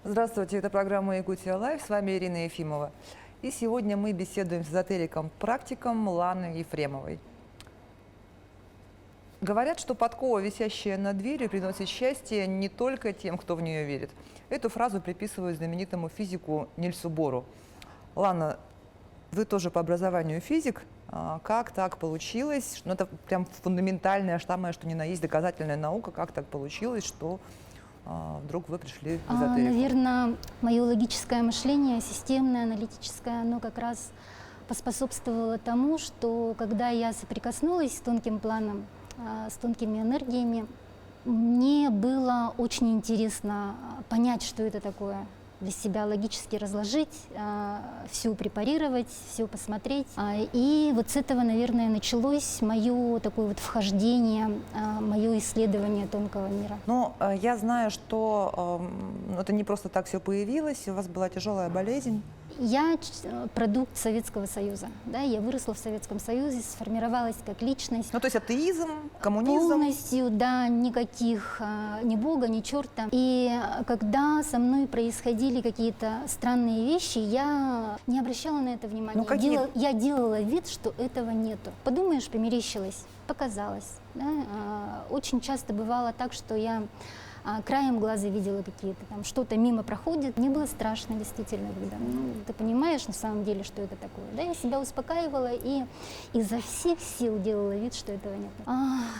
Здравствуйте, это программа «Якутия Лайв», с вами Ирина Ефимова. И сегодня мы беседуем с эзотериком-практиком Ланой Ефремовой. Говорят, что подкова, висящая над дверью, приносит счастье не только тем, кто в нее верит. Эту фразу приписывают знаменитому физику Нильсу Бору. Лана, вы тоже по образованию физик. Как так получилось? Ну, это прям фундаментальная, самое что ни на есть доказательная наука. Как так получилось, что вдруг вы пришли в эзотерику? Наверное, мое логическое мышление, системное, аналитическое, оно как раз поспособствовало тому, что когда я соприкоснулась с тонким планом, с тонкими энергиями, мне было очень интересно понять, что это такое, для себя логически разложить, все препарировать, все посмотреть. И вот с этого, наверное, началось мое такое вот вхождение, мое исследование тонкого мира. Ну, я знаю, что это не просто так все появилось, у вас была тяжелая болезнь. Я продукт Советского Союза, да, я выросла в Советском Союзе, сформировалась как личность. Ну, то есть атеизм, коммунизм? Полностью, да, никаких, ни бога, ни черта. И когда со мной происходили какие-то странные вещи, я не обращала на это внимания. Ну, Я делала вид, что этого нету. Подумаешь, померещилось, показалось. Да? Очень часто бывало так, что я краем глаза видела какие-то там, что-то мимо проходит. Мне было страшно, действительно, когда ты понимаешь на самом деле, что это такое. Да, я себя успокаивала и изо всех сил делала вид, что этого нет.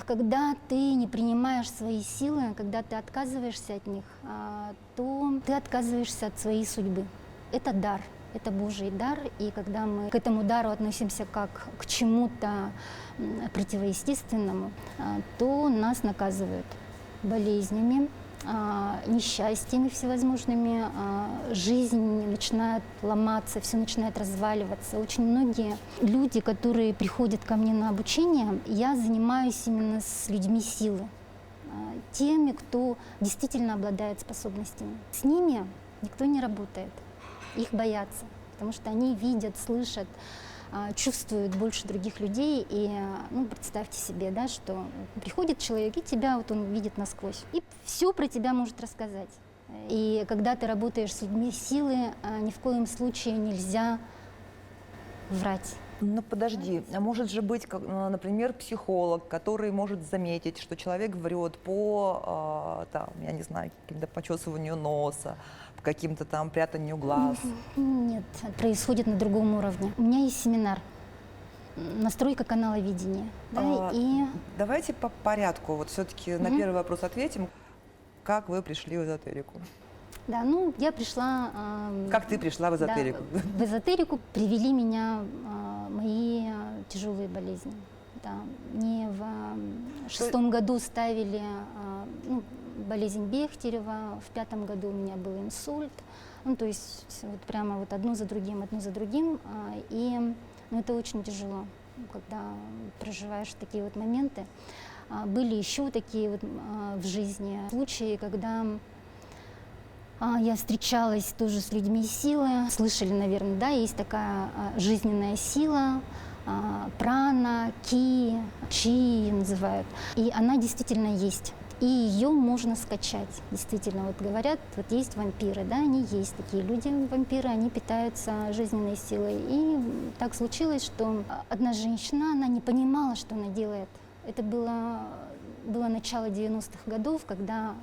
Когда ты не принимаешь свои силы, когда ты отказываешься от них, то ты отказываешься от своей судьбы. Это дар. Это Божий дар, и когда мы к этому дару относимся как к чему-то противоестественному, то нас наказывают болезнями, несчастьями всевозможными, жизнь начинает ломаться, все начинает разваливаться. Очень многие люди, которые приходят ко мне на обучение, я занимаюсь именно с людьми силы, теми, кто действительно обладает способностями. С ними никто не работает, их боятся, потому что они видят, слышат, чувствуют больше других людей. И представьте себе, да, что приходит человек, и тебя вот он видит насквозь, и все про тебя может рассказать. И когда ты работаешь с людьми силы, ни в коем случае нельзя врать. Ну подожди, а может же быть, например, психолог, который может заметить, что человек врет по, я не знаю, каким-то почесыванию носа, по каким-то там прятанию глаз? Нет, происходит на другом уровне. У меня есть семинар «Настройка канала видения». Да, Давайте по порядку, вот все-таки на первый вопрос ответим. Как вы пришли в эзотерику? Да, я пришла... Как ты пришла в эзотерику? Да, в эзотерику привели меня мои тяжелые болезни. Да, мне в 6-м году ставили болезнь Бехтерева, в 5-м году у меня был инсульт. То есть вот прямо вот одно за другим. И это очень тяжело, когда проживаешь такие вот моменты. Были еще такие вот в жизни случаи, когда я встречалась тоже с людьми силы. Слышали, наверное, да, есть такая жизненная сила, прана, ки, чи называют. И она действительно есть. И ее можно скачать. Действительно, вот говорят, вот есть вампиры, да, они есть такие люди, вампиры, они питаются жизненной силой. И так случилось, что одна женщина, она не понимала, что она делает. Это было начало 90-х годов, когда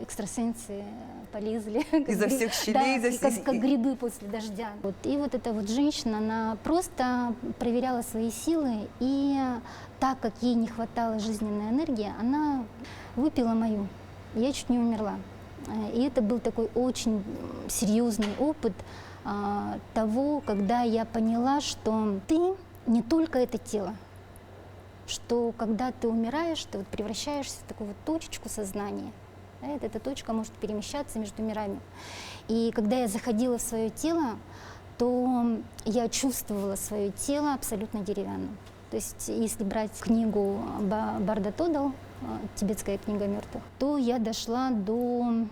экстрасенсы полезли изо всех щелей, как грибы после дождя. И вот эта вот женщина, она просто проверяла свои силы, и так как ей не хватало жизненной энергии, она выпила мою. Я чуть не умерла. И это был такой очень серьезный опыт того, когда я поняла, что ты не только это тело, что когда ты умираешь, ты превращаешься в такую вот точечку сознания. Да, эта точка может перемещаться между мирами. И когда я заходила в свое тело, то я чувствовала свое тело абсолютно деревянным. То есть если брать книгу Барда Тодал, тибетская книга мертвых, то я дошла до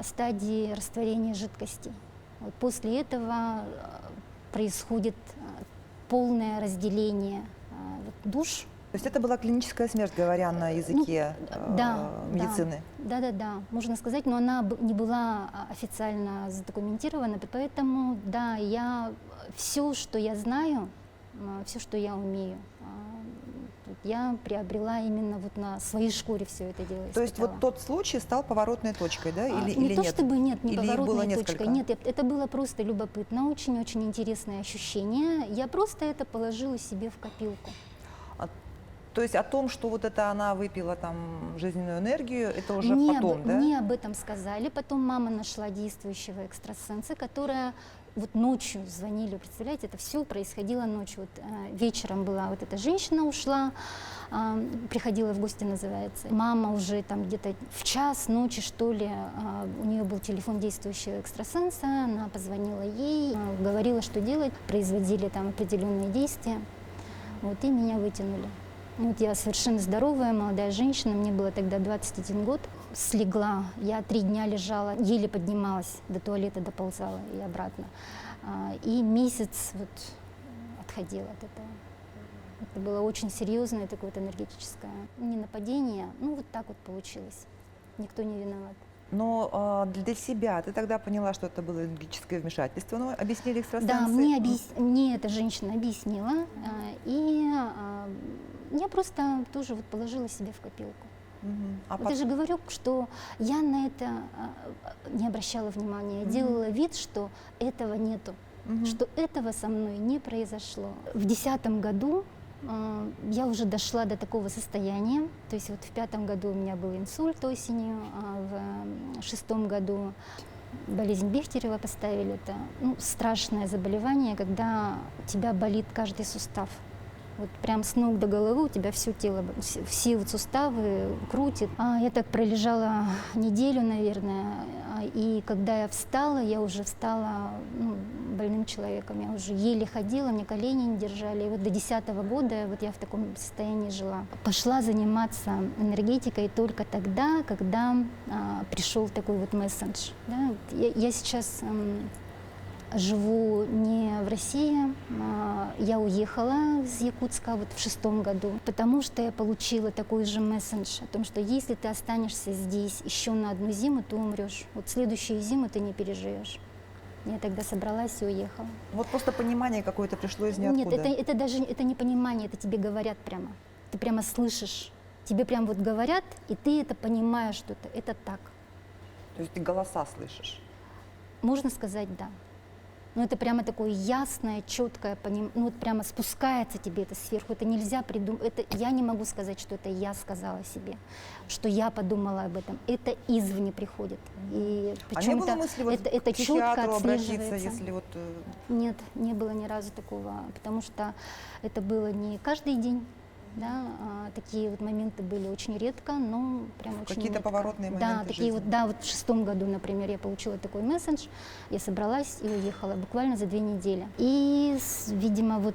стадии растворения жидкости. После этого происходит полное разделение душ. То есть это была клиническая смерть, говоря на языке медицины? Да, можно сказать, но она не была официально задокументирована, поэтому, да, я все, что я знаю, все, что я умею, вот я приобрела именно вот на своей шкуре все это дело. То есть испытала. вот тот случай стал поворотной точкой, да, Не или то нет? чтобы нет, не Или их было поворотной несколько? точкой. Нет, это было просто любопытно, очень-очень интересное ощущение. Я просто это положила себе в копилку. То есть о том, что вот это она выпила там жизненную энергию, это уже Мне потом, да? мне об этом сказали. Потом мама нашла действующего экстрасенса, которая вот ночью звонили, представляете, это все происходило ночью. Вот, вечером была вот эта женщина ушла, приходила в гости, называется. Мама уже там где-то в час ночи, что ли, у нее был телефон действующего экстрасенса, она позвонила ей, говорила, что делать, производили там определенные действия, вот, и меня вытянули. Вот я совершенно здоровая, молодая женщина, мне было тогда 21 год. Слегла, я 3 дня лежала, еле поднималась, до туалета доползала и обратно. И месяц вот отходила от этого. Это было очень серьезное такое вот энергетическое, не нападение, ну вот так вот получилось. Никто не виноват. Но для себя ты тогда поняла, что это было энергетическое вмешательство, но объяснили экстрасенсы? Да, мне эта женщина объяснила, и я просто тоже вот положила себе в копилку. Мгм. А Вот я же говорю, что я на это не обращала внимания, я делала вид, что этого нету, Мгм. что этого со мной не произошло. В 2010 году я уже дошла до такого состояния, то есть вот в 2005 году у меня был инсульт осенью, а в 2006 году болезнь Бехтерева поставили. Это страшное заболевание, когда у тебя болит каждый сустав. Вот прям с ног до головы у тебя все тело, все вот суставы крутит. Я так пролежала неделю, наверное, и когда я встала, я уже встала больным человеком. Я уже еле ходила, мне колени не держали. И вот до 2010 года вот я в таком состоянии жила. Пошла заниматься энергетикой только тогда, когда пришел такой вот месседж. Да? Я сейчас живу не в России, я уехала из Якутска вот в 2006 году, потому что я получила такой же месседж о том, что если ты останешься здесь еще на одну зиму, ты умрешь. Вот следующую зиму ты не переживешь. Я тогда собралась и уехала. Вот просто понимание какое-то пришло из Нет, ниоткуда. это даже это не понимание, это тебе говорят прямо. Ты прямо слышишь. Тебе прям вот говорят, и ты это понимаешь, что это так. То есть ты голоса слышишь. Можно сказать, да. Но это прямо такое ясное, четкое, вот прямо спускается тебе это сверху. Это нельзя придумать. Я не могу сказать, что это я сказала себе, что я подумала об этом. Это извне приходит. И А не было мысли вот это к четко психиатру обратиться, отслеживается. если вот... Нет, не было ни разу такого, потому что это было не каждый день. Да, такие вот моменты были очень редко, но прям очень Какие-то редко. поворотные Да, моменты такие жизни. вот, да, вот в 2006 году, например, я получила такой месседж, я собралась и уехала буквально за 2 недели. И, видимо, вот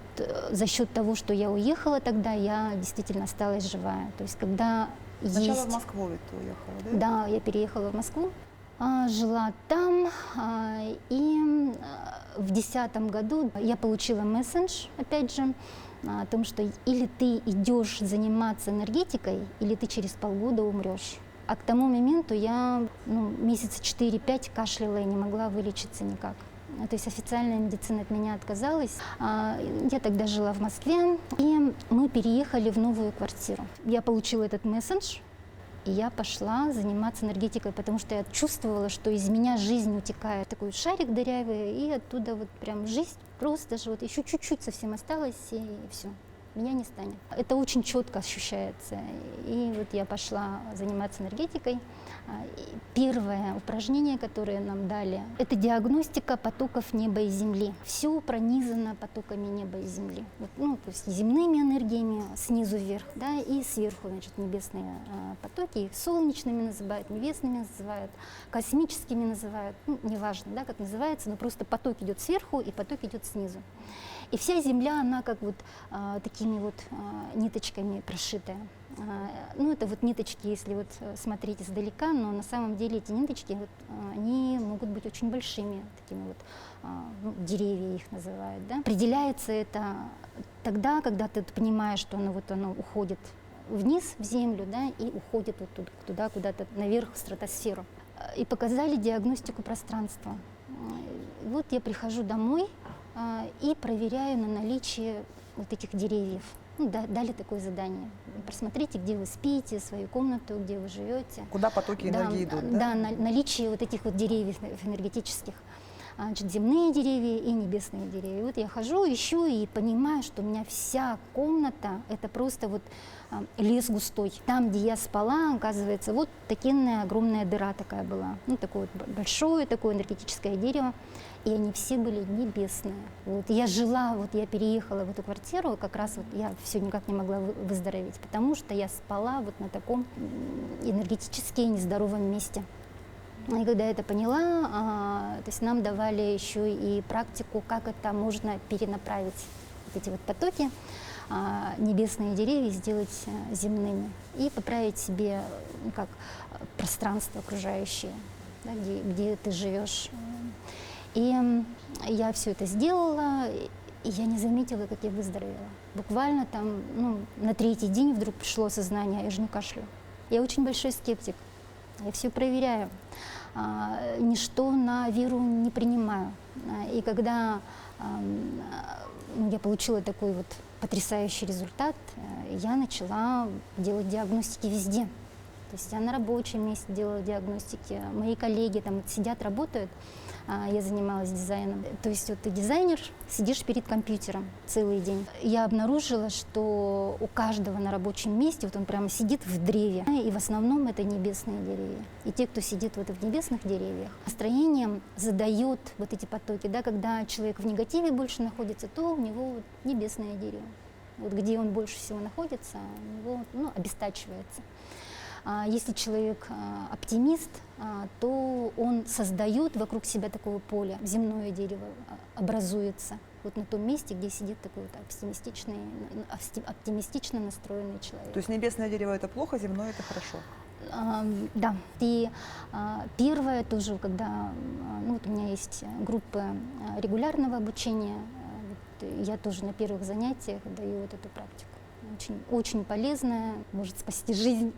за счет того, что я уехала тогда, я действительно осталась живая. То есть, когда Сначала есть... в Москву ведь ты уехала, да? Да, я переехала в Москву, жила там, и в 2010 году я получила месседж, опять же, о том, что или ты идешь заниматься энергетикой, или ты через полгода умрешь. А к тому моменту я месяца 4-5 кашляла и не могла вылечиться никак. То есть официальная медицина от меня отказалась. Я тогда жила в Москве, и мы переехали в новую квартиру. Я получила этот месседж, и я пошла заниматься энергетикой, потому что я чувствовала, что из меня жизнь утекает. Такой шарик дырявый, и оттуда вот прям жизнь просто же вот еще чуть-чуть совсем осталось, и все. Меня не станет. Это очень четко ощущается. И вот я пошла заниматься энергетикой. Первое упражнение, которое нам дали, это диагностика потоков неба и земли. Все пронизано потоками неба и земли. Вот, то есть земными энергиями снизу вверх, да, и сверху, значит, небесные потоки. Их солнечными называют, небесными называют, космическими называют. Неважно, да, как называется, но просто поток идет сверху и поток идет снизу. И вся земля, она как вот такими вот ниточками прошитая. Это вот ниточки, если вот смотреть издалека, но на самом деле эти ниточки, вот, они могут быть очень большими, такими вот, деревья их называют. Да? Определяется это тогда, когда ты понимаешь, что оно уходит вниз в землю, да, и уходит вот туда, куда-то наверх в стратосферу. И показали диагностику пространства. Вот я прихожу домой и проверяю на наличие вот этих деревьев. Ну, дали такое задание. Просмотрите, где вы спите, свою комнату, где вы живете. Куда потоки энергии идут, да? Да, наличие вот этих вот деревьев энергетических. Значит, земные деревья и небесные деревья. И вот я хожу, ищу и понимаю, что у меня вся комната — это просто вот лес густой. Там, где я спала, оказывается, вот такая огромная дыра такая была. Ну, такое вот большое такое энергетическое дерево. И они все были небесные. Вот я жила, вот я переехала в эту квартиру, как раз вот я все никак не могла выздороветь, потому что я спала вот на таком энергетически нездоровом месте. И когда я это поняла, то есть нам давали еще и практику, как это можно перенаправить, вот эти вот потоки, небесные деревья сделать земными и поправить себе, ну, как пространство окружающее, да, где ты живешь. И я все это сделала, и я не заметила, как я выздоровела. Буквально там, ну, на 3-й день вдруг пришло осознание, я же не кашляю. Я очень большой скептик. Я все проверяю, ничто на веру не принимаю. И когда я получила такой вот потрясающий результат, я начала делать диагностики везде. То есть я на рабочем месте делала диагностики, мои коллеги там вот сидят, работают, я занималась дизайном. То есть вот ты дизайнер, сидишь перед компьютером целый день. Я обнаружила, что у каждого на рабочем месте, вот он прямо сидит в древе, и в основном это небесные деревья. И те, кто сидит вот в небесных деревьях, настроением задает вот эти потоки, да, когда человек в негативе больше находится, то у него вот небесное дерево. Вот где он больше всего находится, у него, ну, обестачивается. Если человек оптимист, то он создает вокруг себя такое поле, земное дерево образуется вот на том месте, где сидит такой вот оптимистично настроенный человек. То есть небесное дерево — это плохо, земное — это хорошо? Да. И первое тоже, когда ну, вот у меня есть группы регулярного обучения, вот я тоже на первых занятиях даю вот эту практику. Очень, очень полезная, может спасти жизнь.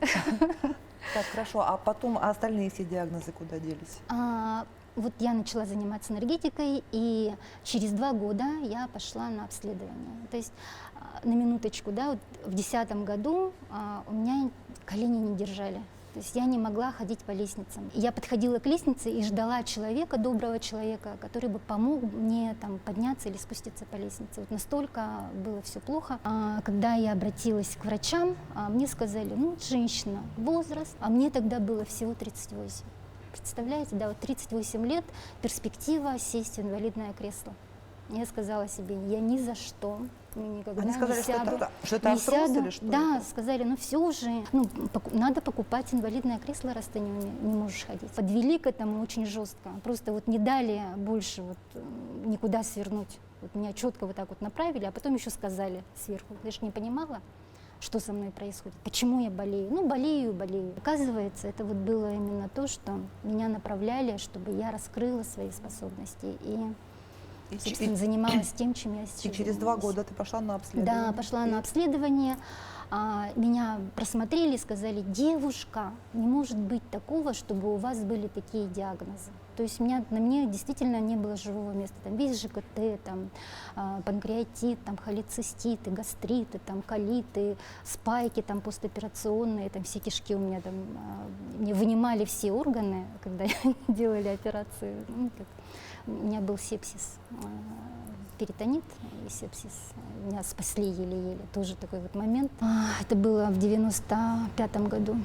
Так, хорошо. А потом остальные все диагнозы куда делись? Вот я начала заниматься энергетикой, и через 2 года я пошла на обследование. То есть, на минуточку, да, вот в 2010 году у меня колени не держали. То есть я не могла ходить по лестницам. Я подходила к лестнице и ждала человека, доброго человека, который бы помог мне там подняться или спуститься по лестнице. Вот настолько было все плохо. Когда я обратилась к врачам, мне сказали, ну, женщина, возраст, а мне тогда было всего 38. Представляете, да, вот 38 лет, перспектива сесть в инвалидное кресло. Я сказала себе, я ни за что никогда Они сказали, не сяду. что это артроз или что? Да, это? сказали, ну все уже, ну, надо покупать инвалидное кресло, раз ты не можешь ходить. Подвели к этому очень жестко, просто вот не дали больше вот никуда свернуть. Вот меня четко вот так вот направили, а потом еще сказали сверху. Я же не понимала, что со мной происходит, почему я болею. Ну, болею. Оказывается, это вот было именно то, что меня направляли, чтобы я раскрыла свои способности и собственно, занималась тем, чем я сейчас И через 2 года ты пошла на обследование? Да, пошла на обследование. Меня просмотрели и сказали, девушка, не может быть такого, чтобы у вас были такие диагнозы. То есть на мне действительно не было живого места. Там весь ЖКТ, там, панкреатит, там, холециститы, гастриты, там, колиты, спайки там, постоперационные, там, все кишки у меня там, мне вынимали все органы, когда делали операцию. Ну, у меня был сепсис, перитонит и сепсис. Меня спасли еле-еле, тоже такой вот момент. Это было в 95-м году.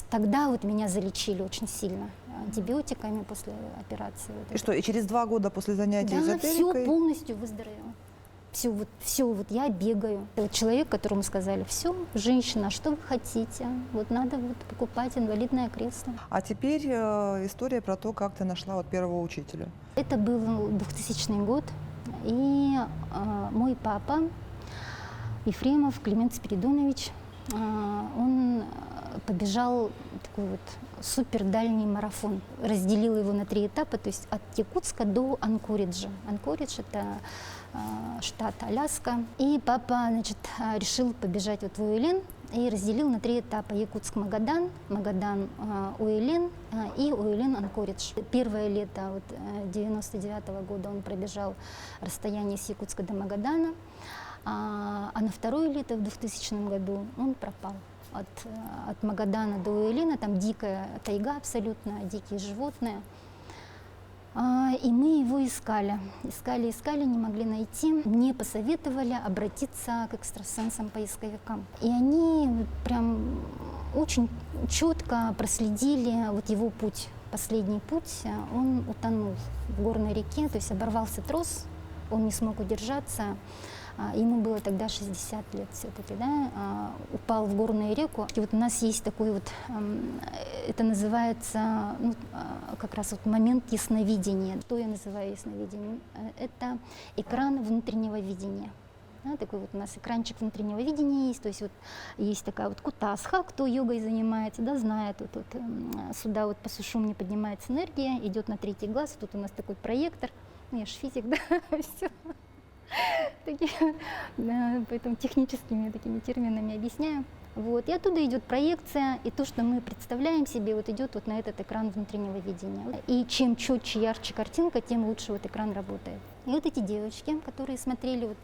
Тогда вот меня залечили очень сильно антибиотиками после операции. Вот и что, и через 2 года после занятий эзотерикой? Да, все полностью выздоровела. Все, вот я бегаю. Это человек, которому сказали, все, женщина, что вы хотите? Вот надо вот покупать инвалидное кресло. А теперь история про то, как ты нашла вот первого учителя. Это был 2000 год, и мой папа, Ефремов Климент Спиридонович, он побежал такой вот супер дальний марафон. Разделил его на 3 этапа, то есть от Якутска до Анкориджа. Анкоридж — это штат Аляска. И папа, значит, решил побежать вот в Уэлен, и разделил на 3 этапа: Якутск-Магадан, Магадан-Уэлен и Уэлен-Анкоридж. Первое лето 99-го года он пробежал расстояние с Якутска до Магадана, а на второе лето в 2000 году он пропал. От Магадана до Уэлена там дикая тайга абсолютно, дикие животные. И мы его искали, не могли найти. Мне посоветовали обратиться к экстрасенсам-поисковикам. И они прям очень четко проследили вот его путь. Последний путь, он утонул в горной реке, то есть оборвался трос, он не смог удержаться. Ему было тогда 60 лет все-таки, да, упал в горную реку. И вот у нас есть такой вот, это называется, ну, как раз вот момент ясновидения. Что я называю ясновидением? Это экран внутреннего видения. Да, такой вот у нас экранчик внутреннего видения есть, то есть вот есть такая вот кутасха, кто йогой занимается, да, знает, вот сюда вот по сушумне поднимается энергия, идет на 3-й глаз, тут у нас такой проектор, ну я же физик, да, все. Да, поэтому техническими такими терминами объясняю. Вот. И оттуда идет проекция, и то, что мы представляем себе, вот идет вот на этот экран внутреннего видения. И чем четче, ярче картинка, тем лучше вот экран работает. И вот эти девочки, которые смотрели, вот,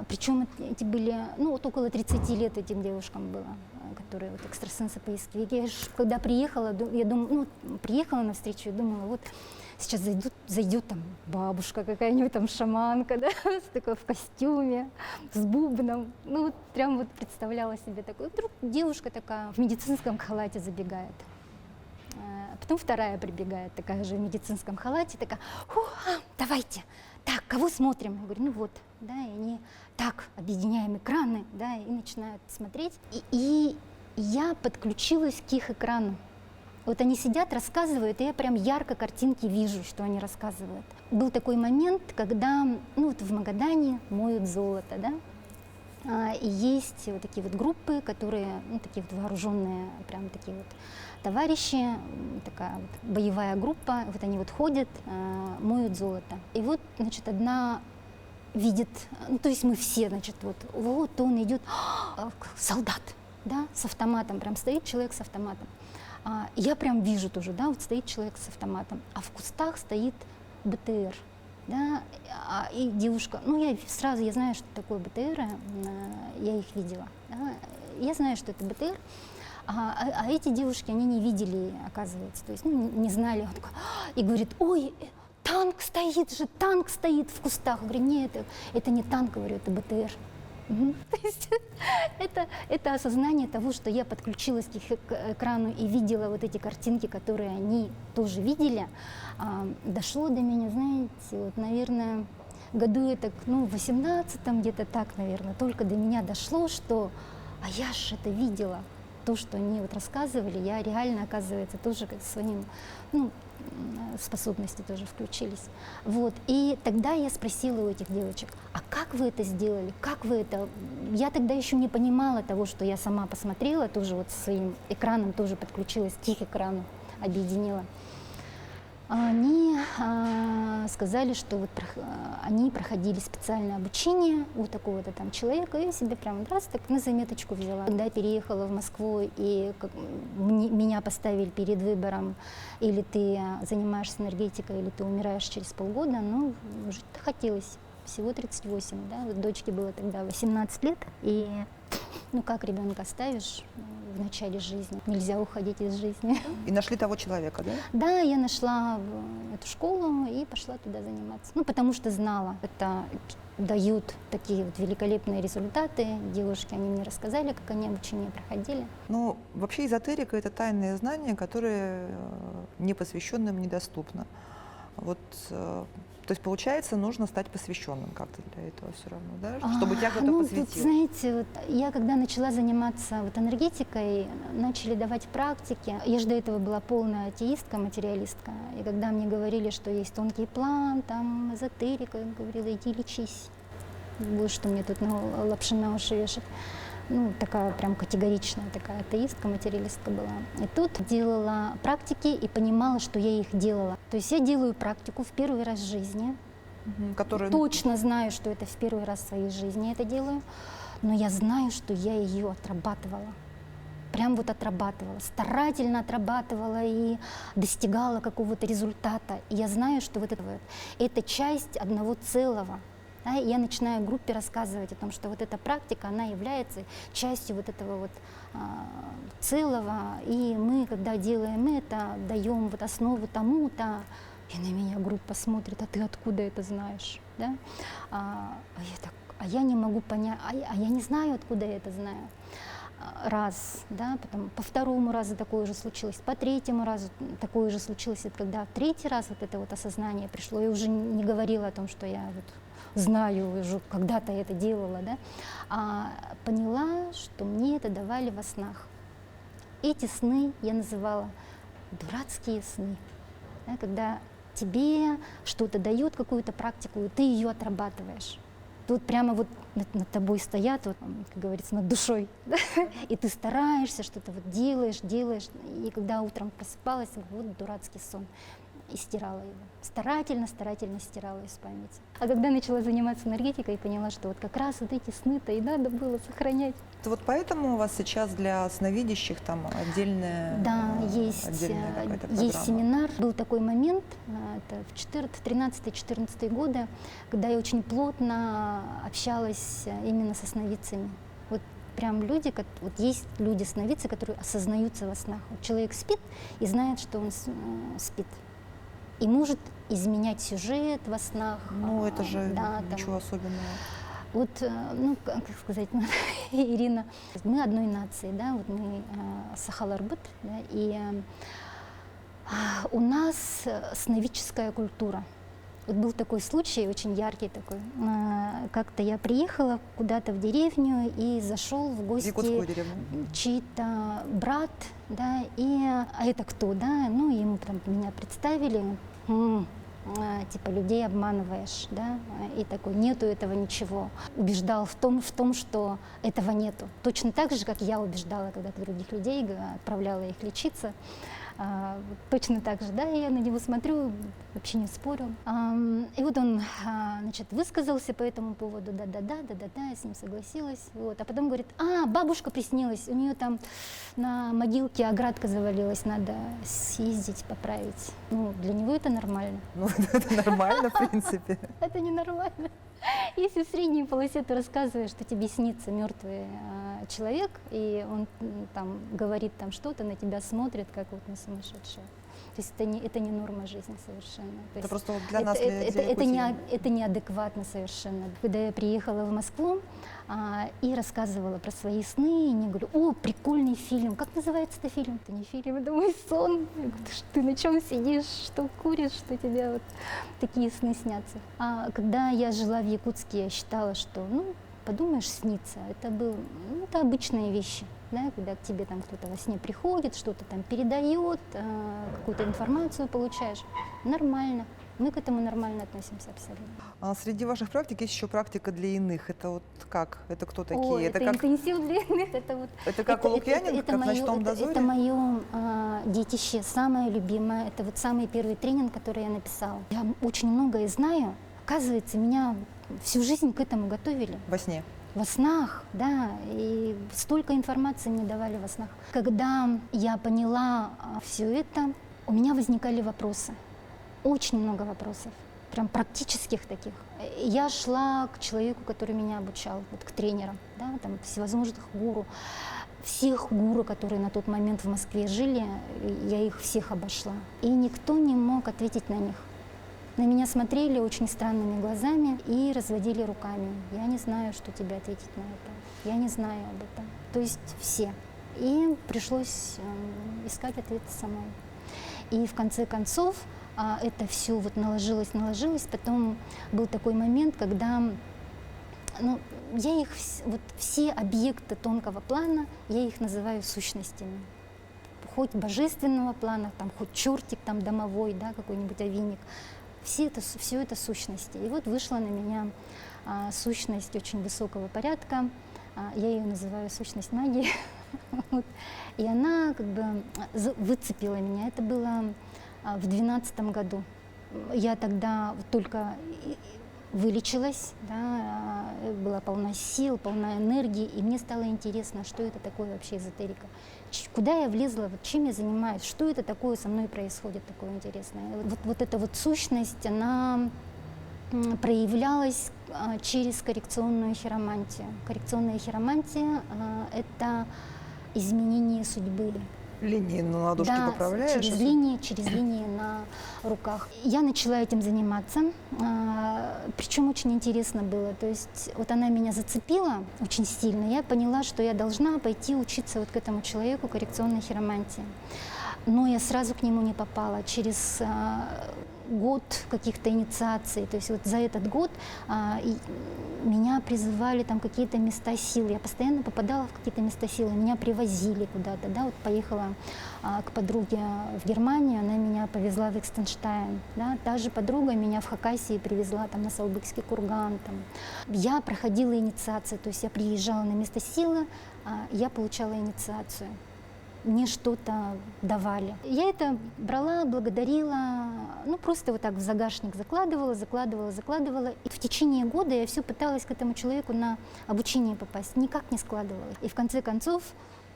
причем эти были, ну вот около 30 лет этим девушкам было, которые вот экстрасенсы-поисковики. Я когда приехала, я думала, ну, приехала на встречу и думала, вот сейчас зайдет там бабушка какая-нибудь, там шаманка, да, такой в костюме, с бубном. Ну, вот прям вот представляла себе такое. Вдруг девушка такая в медицинском халате забегает. Потом вторая прибегает, такая же в медицинском халате, такая: давайте, так, кого смотрим? Я говорю, ну вот, да, и они так объединяем экраны, да, и начинают смотреть. И я подключилась к их экрану. Вот они сидят, рассказывают, и я прям ярко картинки вижу, что они рассказывают. Был такой момент, когда, ну вот в Магадане моют золото, да, и есть вот такие вот группы, которые, ну такие вот вооруженные, прям такие вот товарищи, такая вот боевая группа, вот они вот ходят, моют золото. И вот, значит, одна видит, ну то есть мы все, значит, вот он идет, солдат, да, с автоматом, прям стоит человек с автоматом. Я прям вижу тоже, да, вот стоит человек с автоматом, а в кустах стоит БТР, да, и девушка, ну я знаю, что такое БТР, я их видела, да, я знаю, что это БТР, а эти девушки, они не видели, оказывается, то есть, ну, не знали, он такой, и говорит, ой, танк стоит в кустах, я говорю, нет, это не танк, говорю, это БТР. То есть это осознание того, что я подключилась к экрану и видела вот эти картинки, которые они тоже видели, дошло до меня, знаете, вот, наверное, году это, ну, в 18-м, где-то так, наверное, только до меня дошло, что, я же это видела, то, что они вот рассказывали, я реально, оказывается, тоже как своим, ну, способности тоже включились. Вот. И тогда я спросила у этих девочек, а как вы это сделали? Как вы это? Я тогда еще не понимала того, что я сама посмотрела, тоже вот своим экраном тоже подключилась к их экрану, объединила. Они сказали, что вот они проходили специальное обучение у такого-то там человека, и я себе прям раз так на заметочку взяла. Когда я переехала в Москву, и меня поставили перед выбором, или ты занимаешься энергетикой, или ты умираешь через полгода, ну, жить хотелось. Всего 38, да, вот дочке было тогда 18 лет, и ну как ребенка оставишь в начале жизни, нельзя уходить из жизни. И нашли того человека, да? Да, я нашла эту школу и пошла туда заниматься, ну потому что знала, это дают такие вот великолепные результаты, девушки, они мне рассказали, как они обучение проходили. Ну, вообще эзотерика — это тайные знания, которые непосвященным недоступны. Вот, то есть, получается, нужно стать посвященным как-то для этого все равно, да? Чтобы тебя кто-то посвятил. Тут, знаете, вот я когда начала заниматься вот энергетикой, начали давать практики. Я же до этого была полная атеистка, материалистка. И когда мне говорили, что есть тонкий план, там эзотерика, я говорила, иди лечись. Будешь что мне тут лапши на уши вешать. Ну, такая прям категоричная такая атеистка, материалистка была. И тут делала практики и понимала, что я их делала. То есть я делаю практику в первый раз в жизни, Которые Точно знаю, что это в первый раз в своей жизни это делаю, но я знаю, что я ее отрабатывала. Прям вот отрабатывала, старательно отрабатывала и достигала какого-то результата. И я знаю, что вот это часть одного целого. Да, и я начинаю группе рассказывать о том, что вот эта практика, она является частью вот этого вот целого. И мы, когда делаем это, даем вот основу тому-то, и на меня группа смотрит, а ты откуда это знаешь? Да? Я не могу понять, я не знаю, откуда я это знаю. Раз, да, потом по второму разу такое же случилось, по третьему разу такое же случилось, и когда в третий раз вот это вот осознание пришло, я уже не говорила о том, что я вот знаю, уже когда-то это делала, да, а поняла, что мне это давали во снах. Эти сны я называла дурацкие сны, да, когда тебе что-то дают, какую-то практику, и ты ее отрабатываешь. Тут прямо вот над тобой стоят, вот, как говорится, над душой, да? И ты стараешься, что-то вот делаешь, и когда утром просыпалась, вот дурацкий сон, и стирала его. Старательно стирала из памяти. А когда начала заниматься энергетикой, поняла, что вот как раз вот эти сны-то и надо было сохранять. Это вот поэтому у вас сейчас для сновидящих там отдельная, Да, отдельная какая-то программа? есть семинар. Был такой момент, это в 13-14 годы, когда я очень плотно общалась именно со сновидцами. Вот прям люди, вот есть люди-сновидцы, которые осознаются во снах. Вот человек спит и знает, что он спит. И может изменять сюжет во снах. Ну, это же да, ничего особенного. Вот, ну, как сказать, Ирина, мы одной нации, да, вот мы Сахаларбыт, да, и у нас сновидческая культура. Вот был такой случай, очень яркий такой. Как-то я приехала куда-то в деревню и зашел в гости чей-то брат, да, а это кто, да, ну, ему там меня представили, типа людей обманываешь, да, и такой, нету этого ничего. Убеждал в том, что этого нету. Точно так же, как я убеждала когда-то других людей, отправляла их лечиться. Точно так же, да, и я на него смотрю, вообще не спорю. И вот он, значит, высказался по этому поводу, да-да-да, я с ним согласилась. Вот. А потом говорит, бабушка приснилась, у нее там на могилке оградка завалилась, надо съездить, поправить. Ну, для него это нормально. Ну, это нормально, в принципе. Это не нормально. Если в средней полосе ты рассказываешь, что тебе снится мертвый человек, и он там говорит там что-то, на тебя смотрит, как вот на сумасшедшего. То есть это не норма жизни совершенно. То это просто вот для нас, для это неадекватно совершенно. Когда я приехала в Москву и рассказывала про свои сны, и мне говорю, прикольный фильм. Как называется это фильм? Это не фильм, это мой сон. Я говорю, ты на чем сидишь, что куришь, что тебе вот такие сны снятся. А когда я жила в Якутске, я считала, что, подумаешь, снится. Это обычные вещи. Да, когда к тебе там кто-то во сне приходит, что-то там передает, какую-то информацию получаешь. Нормально. Мы к этому нормально относимся абсолютно. А среди ваших практик есть еще практика для иных. Это вот как? Это кто такие? Это как интенсив для иных. Это как у Лукьяненко, как в «Ночном дозоре»? Это мое детище, самое любимое. Это вот самый первый тренинг, который я написала. Я очень многое знаю. Оказывается, меня всю жизнь к этому готовили. Во сне? Во снах, да, и столько информации мне давали во снах. Когда я поняла все это, у меня возникали вопросы, очень много вопросов, прям практических таких. Я шла к человеку, который меня обучал, вот к тренерам, да, там всевозможных гуру. Всех гуру, которые на тот момент в Москве жили, я их всех обошла. И никто не мог ответить на них. На меня смотрели очень странными глазами и разводили руками. Я не знаю, что тебе ответить на это. Я не знаю об этом. То есть все. И пришлось искать ответы самой. И в конце концов это все вот наложилось. Потом был такой момент, когда я их, вот все объекты тонкого плана, я их называю сущностями. Хоть божественного плана, там, хоть чертик там домовой, да, какой-нибудь овинник. Все это сущности. И вот вышла на меня сущность очень высокого порядка. Я ее называю сущность магии. И она как бы выцепила меня. Это было в 2012 году. Я тогда вот только вылечилась, да, была полна сил, полна энергии, и мне стало интересно, что это такое вообще эзотерика. Куда я влезла, вот чем я занимаюсь, что это такое со мной происходит, такое интересное. Вот эта вот сущность, она проявлялась через коррекционную хиромантию. Коррекционная хиромантия это изменение судьбы. Линии на ладошке Да, поправляешь? через линии на руках. Я начала этим заниматься, причем очень интересно было. То есть вот она меня зацепила очень сильно, я поняла, что я должна пойти учиться вот к этому человеку коррекционной хиромантии. Но я сразу к нему не попала. Через год каких-то инициаций, то есть вот за этот год меня призывали там какие-то места сил, я постоянно попадала в какие-то места силы, меня привозили куда-то, да, вот поехала к подруге в Германию, она меня повезла в Экстенштайн, да, та же подруга меня в Хакасии привезла там на Салбыкский курган, там. Я проходила инициации, то есть я приезжала на место силы, я получала инициацию. Мне что-то давали. Я это брала, благодарила, ну просто вот так в загашник закладывала. И в течение года я все пыталась к этому человеку на обучение попасть, никак не складывалось. И в конце концов,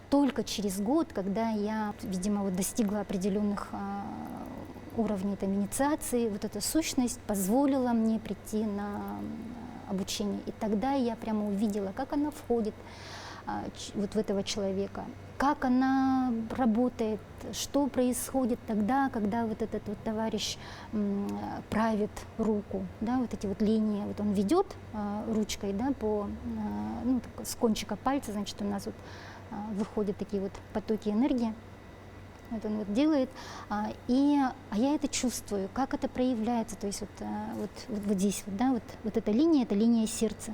только через год, когда я, видимо, вот достигла определенных уровней там, инициации, вот эта сущность позволила мне прийти на обучение. И тогда я прямо увидела, как она входит вот в этого человека, как она работает, что происходит тогда, когда вот этот вот товарищ правит руку, да, вот эти вот линии, вот он ведет ручкой, да, по, ну, с кончика пальца, значит, у нас вот выходят такие вот потоки энергии. Вот он вот делает, а я это чувствую, как это проявляется, то есть вот здесь вот, да, вот эта линия, это линия сердца,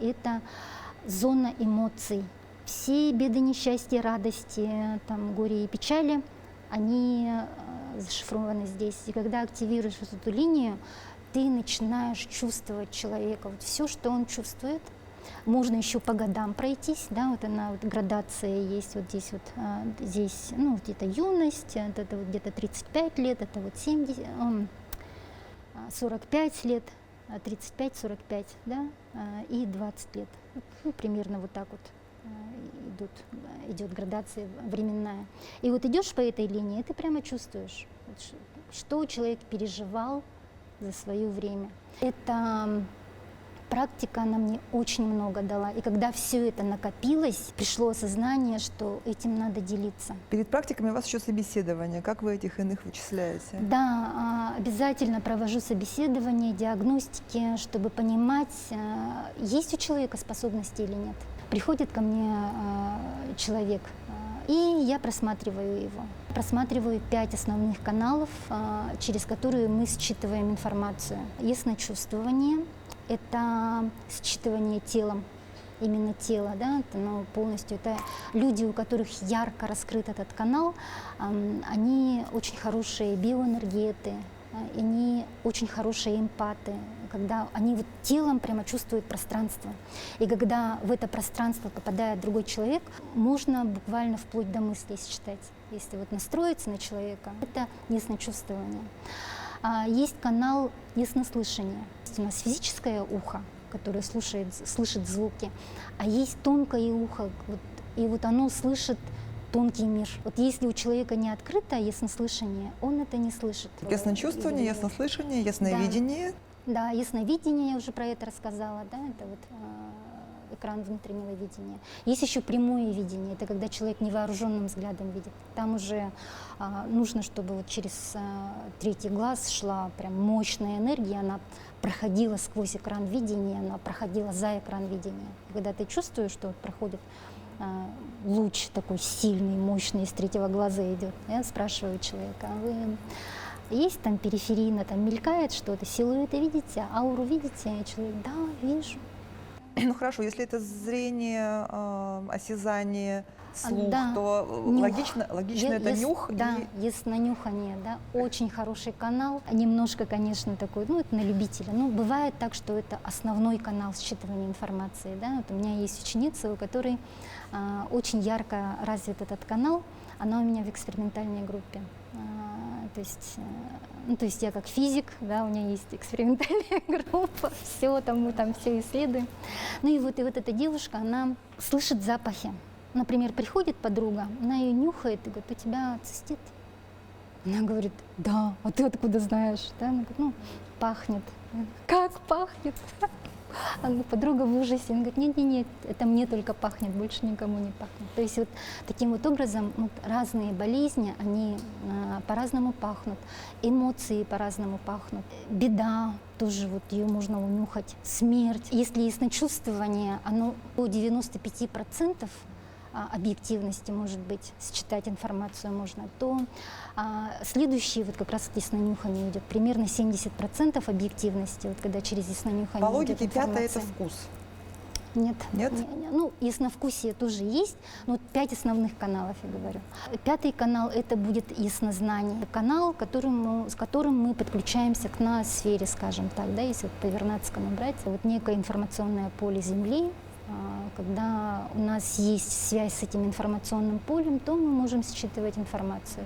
это зона эмоций. Все беды, несчастья, радости, там, горе и печали, они зашифрованы здесь. И когда активируешь вот эту линию, ты начинаешь чувствовать человека, вот все, что он чувствует. Можно еще по годам пройтись, да, вот она, вот градация есть вот здесь, здесь, ну, где-то юность, это вот где-то 35 лет, это вот 70, 45 лет, 35-45, да, и 20 лет. Ну, примерно вот так вот идет градация временная. И вот идешь по этой линии, и ты прямо чувствуешь, что человек переживал за свое время. Эта практика, она мне очень много дала. И когда все это накопилось, пришло осознание, что этим надо делиться. Перед практиками у вас еще собеседование. Как вы этих иных вычисляете? Да, обязательно провожу собеседование, диагностики, чтобы понимать, есть у человека способности или нет. Приходит ко мне человек, и я просматриваю его. Просматриваю 5 основных каналов, через которые мы считываем информацию. Ясночувствование – это считывание телом, именно тело, да, оно полностью. Это люди, у которых ярко раскрыт этот канал, они очень хорошие биоэнергеты, они очень хорошие эмпаты, когда они вот телом прямо чувствуют пространство. И когда в это пространство попадает другой человек, можно буквально вплоть до мыслей считать. Если вот настроиться на человека, это ясночувствование. Есть канал яснослышания. У нас физическое ухо, которое слышит звуки, а есть тонкое ухо, и вот оно слышит тонкий мир. Вот если у человека не открыто яснослышание, он это не слышит. Ясночувствование, яснослышание, ясновидение. Да, ясновидение, я уже про это рассказала, да, это вот экран внутреннего видения. Есть еще прямое видение, это когда человек невооруженным взглядом видит. Там уже нужно, чтобы вот через третий глаз шла прям мощная энергия, она проходила сквозь экран видения, она проходила за экран видения. И когда ты чувствуешь, что вот проходит луч такой сильный, мощный, из третьего глаза идет, я спрашиваю человека, а вы есть там периферийно, там мелькает что-то, силуэты видите, ауру видите? И человек, да, вижу. Ну хорошо, если это зрение, осязание, слух, да, то нюх. логично это нюх. Да, яснонюхание, да, очень хороший канал. Немножко, конечно, такой, ну, это на любителя. Ну, бывает так, что это основной канал считывания информации, да. Вот у меня есть ученица, у которой очень ярко развит этот канал. Она у меня в экспериментальной группе. То есть Ну, то есть я как физик, да, у меня есть экспериментальная группа, все там, мы там все исследуем. Ну и вот эта девушка, она слышит запахи. Например, приходит подруга, она ее нюхает и говорит: у тебя цистит? Она говорит: да, а ты откуда знаешь? Да? Она говорит: ну, пахнет. Как пахнет? Подруга в ужасе. Она говорит: нет, это мне только пахнет, больше никому не пахнет. То есть вот таким вот образом вот разные болезни, они по-разному пахнут, эмоции по-разному пахнут. Беда тоже вот ее можно унюхать, смерть. Если ясночувствование, оно до 95% объективности, может быть, считать информацию можно, то следующий вот как раз яснонюхание идет примерно 70% объективности, вот когда через яснонюхание По идет логике пятое – это информация. вкус. Нет. Нет? Ну, ясновкусие тоже есть, но вот 5 основных каналов, я говорю. 5-й канал – это будет яснознание. Канал, с которым мы подключаемся к ноосфере, скажем так, да, если вот по Вернадскому брать. Вот некое информационное поле Земли. Когда у нас есть связь с этим информационным полем, то мы можем считывать информацию.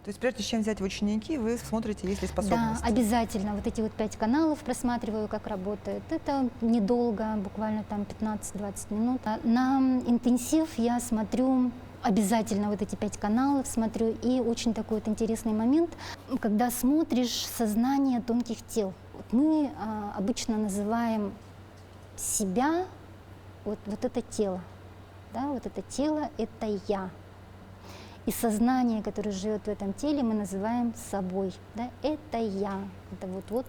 То есть прежде чем взять в ученики, вы смотрите, есть ли способность? Да, обязательно. Вот эти вот 5 каналов просматриваю, как работает. Это недолго, буквально там 15-20 минут. На интенсив я смотрю обязательно вот эти 5 каналов смотрю. И очень такой вот интересный момент, когда смотришь сознание тонких тел. Вот мы обычно называем себя вот это тело. Да, вот это тело — это я. И сознание, которое живет в этом теле, мы называем собой. Да? Это я. Это вот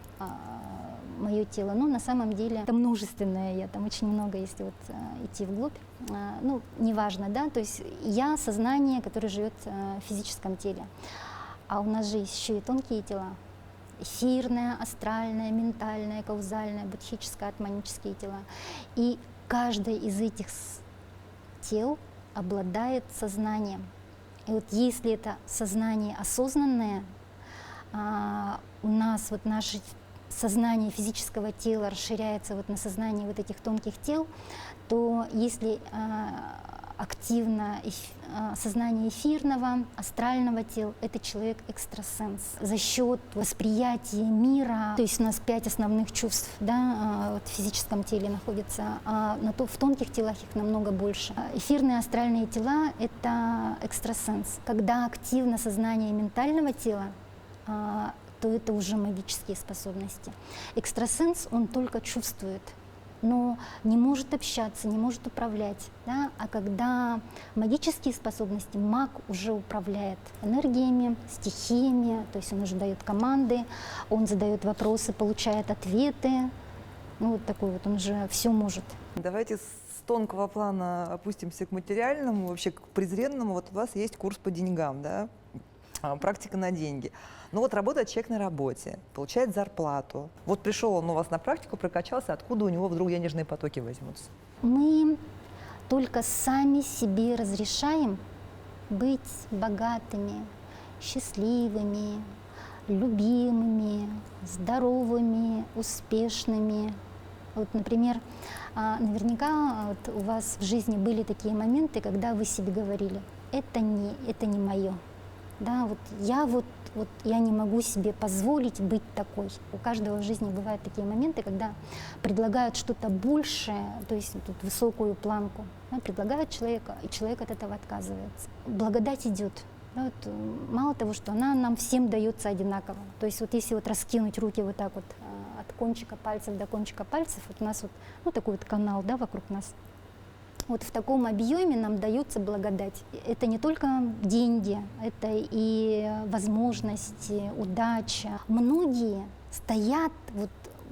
мое тело. Но на самом деле это множественное я. Там очень много, если вот идти вглубь. Ну, неважно, да. То есть я — сознание, которое живет в физическом теле. А у нас же есть еще и тонкие тела. Эфирное, астральное, ментальное, каузальное, будхическое, атманические тела. И каждое из этих тел обладает сознанием. И вот если это сознание осознанное, у нас вот наше сознание физического тела расширяется вот на сознание вот этих тонких тел, то если активно сознание эфирного, астрального тела, это человек-экстрасенс. За счет восприятия мира, то есть у нас 5 основных чувств, да, вот в физическом теле находятся, а в тонких телах их намного больше. Эфирные, астральные тела — это экстрасенс. Когда активно сознание ментального тела, то это уже магические способности. Экстрасенс, он только чувствует, но не может общаться, не может управлять. Да? А когда магические способности, маг уже управляет энергиями, стихиями, то есть он уже дает команды, он задает вопросы, получает ответы. Ну вот такой вот, он уже все может. Давайте с тонкого плана опустимся к материальному, вообще к презренному. Вот у вас есть курс по деньгам, да? Практика на деньги. Ну вот работает человек на работе, получает зарплату. Вот пришел он у вас на практику, прокачался, откуда у него вдруг денежные потоки возьмутся? Мы только сами себе разрешаем быть богатыми, счастливыми, любимыми, здоровыми, успешными. Вот, например, наверняка вот у вас в жизни были такие моменты, когда вы себе говорили: это не мое. Да, вот я не могу себе позволить быть такой. У каждого в жизни бывают такие моменты, когда предлагают что-то большее, то есть тут высокую планку, да, предлагают человеку, и человек от этого отказывается. Благодать идет. Да, вот, мало того, что она нам всем дается одинаково. То есть вот если вот раскинуть руки вот так вот от кончика пальцев до кончика пальцев, вот у нас вот такой вот канал, да, вокруг нас. Вот в таком объеме нам дается благодать. Это не только деньги, это и возможности, удача. Многие стоят, вот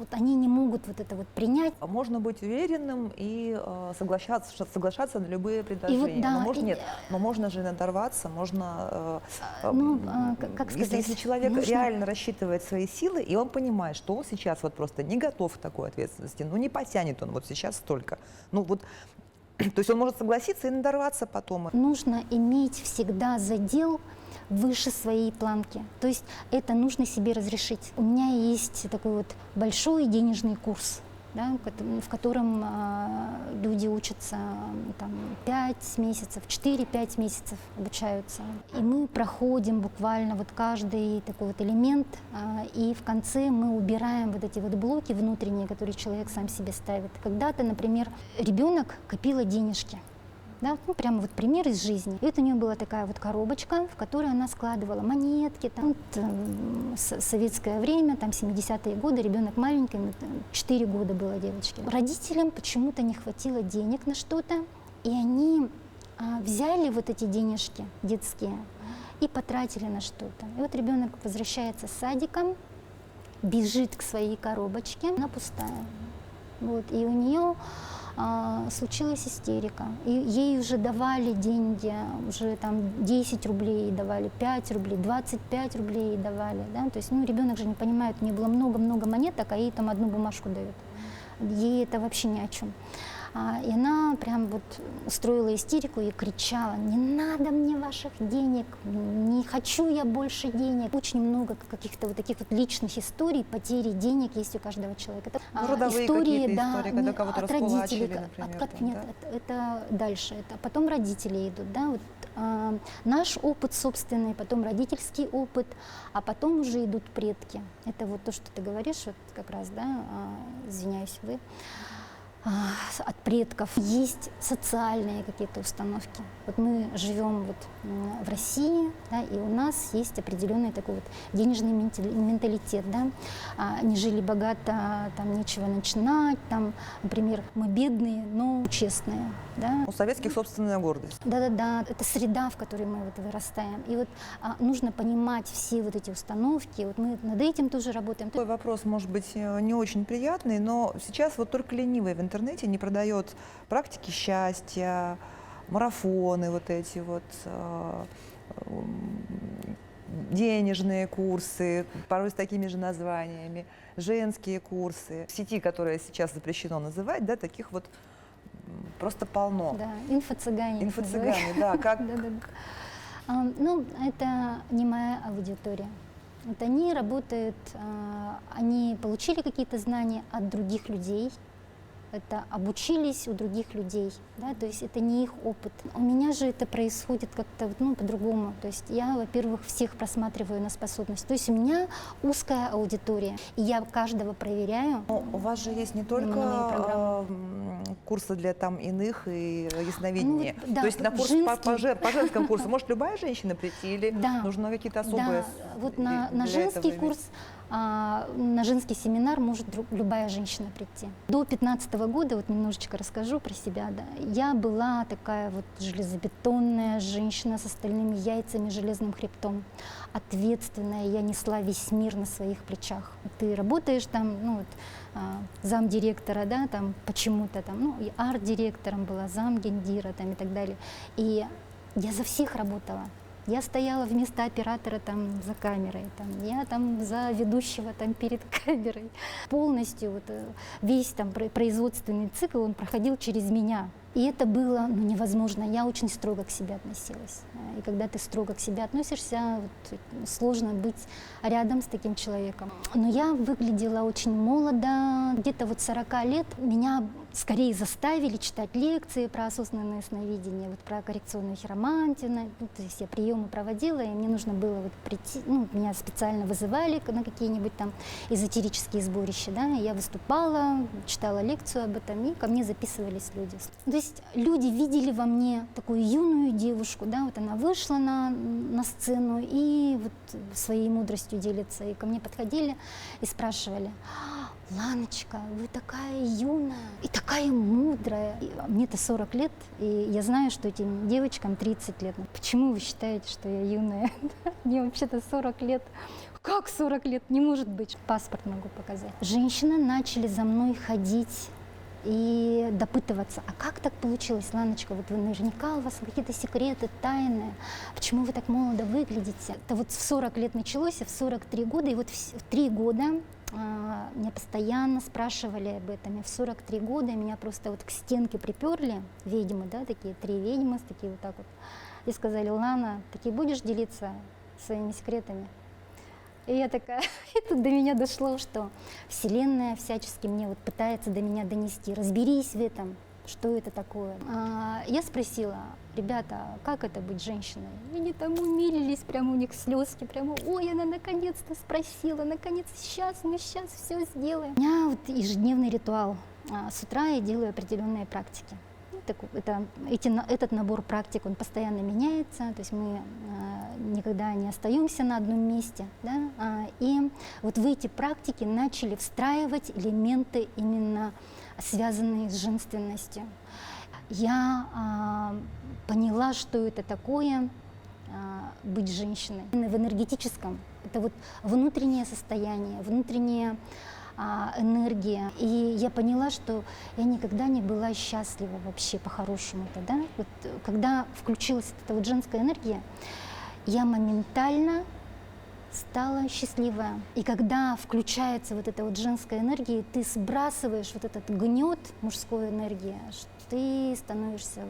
они не могут вот это вот принять. Можно быть уверенным и соглашаться на любые предложения. Вот, да, но можно же надорваться, можно... как сказать, если человек реально рассчитывает свои силы, и он понимает, что он сейчас вот просто не готов к такой ответственности, ну не потянет он вот сейчас столько. Ну вот, то есть он может согласиться и надорваться потом. Нужно иметь всегда задел выше своей планки. То есть это нужно себе разрешить. У меня есть такой вот большой денежный курс. да, в котором люди учатся там, 5 месяцев, 4-5 месяцев обучаются. И мы проходим буквально вот каждый такой вот элемент, и в конце мы убираем вот эти вот блоки внутренние, которые человек сам себе ставит. Когда-то, например, ребенок копила денежки. Да, ну, прямо вот пример из жизни. И вот у нее была такая вот коробочка, в которой она складывала монетки. Там, советское время, там 70-е годы, ребенок маленький, 4 года было девочке. Родителям почему-то не хватило денег на что-то, и они взяли вот эти денежки детские и потратили на что-то. И вот ребенок возвращается с садика, бежит к своей коробочке, она пустая. Вот, и у нее случилась истерика. И ей уже давали деньги, уже там 10 рублей давали, 5 рублей, 25 рублей давали. Да? То есть ну, ребенок же не понимает, у нее было много-много монеток, а ей там одну бумажку дают. Ей это вообще ни о чем. И она прям вот устроила истерику и кричала: не надо мне ваших денег, не хочу я больше денег. Очень много каких-то вот таких вот личных историй, потери денег есть у каждого человека. Это, истории, да, когда кого-то от родителей, например. Нет, да? это дальше, это потом родители идут, да, вот, наш опыт собственный, потом родительский опыт, а потом уже идут предки. Это вот то, что ты говоришь, вот как раз, да, извиняюсь, вы. От предков. Есть социальные какие-то установки. Вот мы живем вот в России, да, и у нас есть определенный такой вот денежный менталитет. Да. Не жили богато, там нечего начинать, там, например, мы бедные, но честные. Да. У советских собственная гордость. Да-да-да, это среда, в которой мы вот вырастаем. И вот нужно понимать все вот эти установки. Вот мы над этим тоже работаем. Такой вопрос, может быть, не очень приятный, но сейчас вот только ленивый в интернете не продает практики счастья, марафоны вот эти вот, денежные курсы, порой с такими же названиями, женские курсы. В сети, которые сейчас запрещено называть, да, таких вот просто полно. Да, инфо-цыгане. Инфо-цыгане, да, как... Ну, это не моя аудитория. Вот они работают, они получили какие-то знания от других людей, это обучились у других людей, да, то есть это не их опыт. У меня же это происходит как-то ну, по-другому. То есть я, во-первых, всех просматриваю на способность. То есть у меня узкая аудитория, и я каждого проверяю. Но у вас же есть не только курсы для там иных и ясновидения. Ну, да, то есть на курс по женскому курсу может любая женщина прийти или да, нужно какие-то особые? Да, вот на женский курс, на женский семинар может любая женщина прийти. До 15 года, вот немножечко расскажу про себя, да, я была такая вот железобетонная женщина с остальными яйцами, железным хребтом, ответственная, я несла весь мир на своих плечах. Ты работаешь там, ну вот, замдиректора, да, там почему-то там, ну и арт-директором была, замгендира там и так далее. И я за всех работала. Я стояла вместо оператора там за камерой, там, я там за ведущего там перед камерой. Полностью вот, весь там производственный цикл, он проходил через меня. И это было ну, невозможно. Я очень строго к себе относилась. И когда ты строго к себе относишься, вот, сложно быть рядом с таким человеком. Но я выглядела очень молодо, где-то вот 40 лет. Меня скорее заставили читать лекции про осознанное сновидение, вот про коррекционную хиромантию. Ну, то есть я приемы проводила, и мне нужно было вот прийти, ну, меня специально вызывали на какие-нибудь там эзотерические сборища, да, и я выступала, читала лекцию об этом, и ко мне записывались люди. То есть люди видели во мне такую юную девушку, да, вот она вышла на сцену и вот своей мудростью делится, и ко мне подходили и спрашивали: Ланочка, вы такая юная и такая мудрая. Мне-то 40 лет, и я знаю, что этим девочкам 30 лет. Почему вы считаете, что я юная? Мне вообще-то 40 лет. Как 40 лет? Не может быть. Паспорт могу показать. Женщины начали за мной ходить и допытываться, а как так получилось, Ланочка, вот вы наверняка у вас какие-то секреты, тайны, почему вы так молодо выглядите? Это вот в 40 лет началось, а в 43 года, и вот в 3 года меня постоянно спрашивали об этом, и в 43 года меня просто вот к стенке приперли ведьмы, да, такие 3 ведьмы, такие вот так вот, и сказали: Лана, таки будешь делиться своими секретами? И я такая, и тут до меня дошло, что Вселенная всячески мне вот пытается до меня донести. Разберись в этом, что это такое. Я спросила, ребята, как это быть женщиной? И они там умилились, прямо у них слезки, прямо, ой, она наконец-то спросила, наконец, мы сейчас все сделаем. У меня вот ежедневный ритуал. С утра я делаю определенные практики. Этот набор практик, он постоянно меняется, то есть мы никогда не остаемся на одном месте. Да? И вот в эти практики начали встраивать элементы, именно связанные с женственностью. Я поняла, что это такое быть женщиной. В энергетическом это вот внутреннее состояние, внутренняя энергия. И я поняла, что я никогда не была счастлива вообще по-хорошему-то. Да? Вот, когда включилась эта вот женская энергия, я моментально стала счастливая. И когда включается вот эта вот женская энергия, ты сбрасываешь вот этот гнет мужской энергии, что ты становишься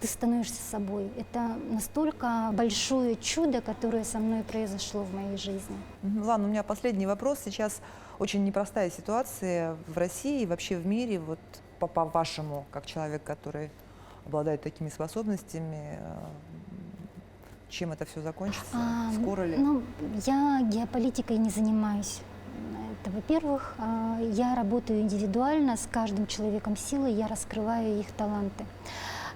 ты становишься собой. Это настолько большое чудо, которое со мной произошло в моей жизни. Ладно, у меня последний вопрос. Сейчас очень непростая ситуация в России и вообще в мире. Вот по-вашему, как человек, который обладает такими способностями, чем это все закончится? Скоро ли? Ну, я геополитикой не занимаюсь. Это, во-первых, я работаю индивидуально с каждым человеком силы, я раскрываю их таланты.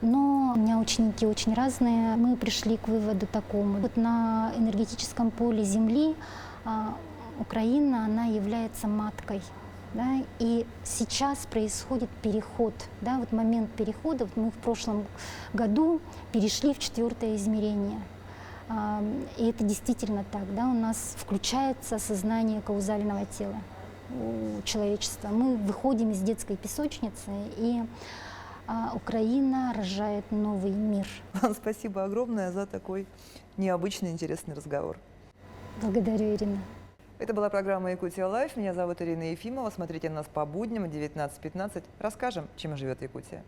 Но у меня ученики очень разные. Мы пришли к выводу такому. Вот на энергетическом поле Земли Украина, она является маткой. Да, и сейчас происходит переход, да, вот момент перехода. Вот мы в прошлом году перешли в 4-е измерение. И это действительно так, да, у нас включается сознание каузального тела у человечества. Мы выходим из детской песочницы, и Украина рожает новый мир. Спасибо огромное за такой необычный, интересный разговор. Благодарю, Ирина. Это была программа «Якутия Лайф». Меня зовут Ирина Ефимова. Смотрите нас по будням в 19:15. Расскажем, чем живет Якутия.